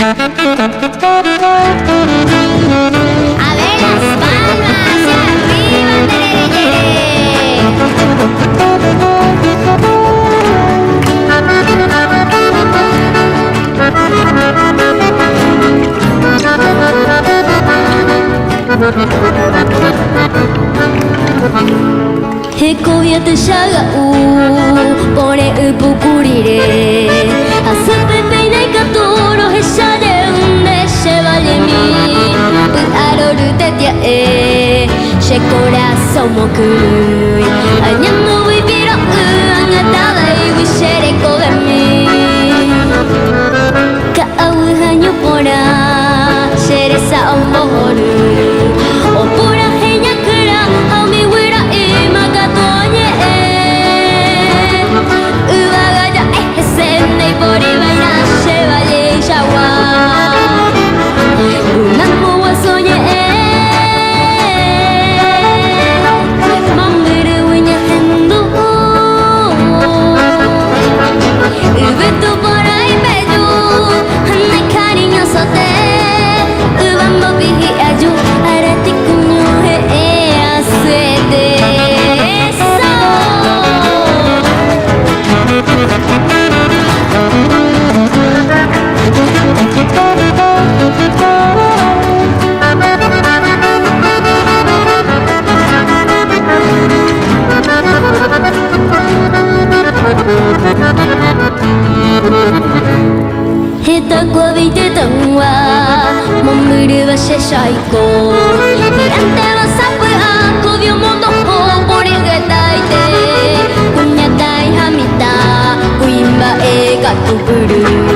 A ver las palmas hacia arriba, Hekobiate syaga'u pone upukurire Hasape peinai katoro heshade unde chevalemi Uaroru tetiae she corazón mokui Añando viviro angatada y wishereko de mí Ka'au hanyu pora sheresa omoru Opura henyakura haumi wira imagatoñe Uwaga ya ehesenei pori vaina chevalier jaguar Un amor wa soñé Mamuru winya hendo Ubeto por ahí bello Hanai cariñoso te Ubambo bihi ayu Arati kunyo he asede Heta kuabite tangwa Mamuru wa sheshaiko Hirante wa sapu ako vio moto ho Poriagetaite Kunyatai hamita Kuimba e gatuburu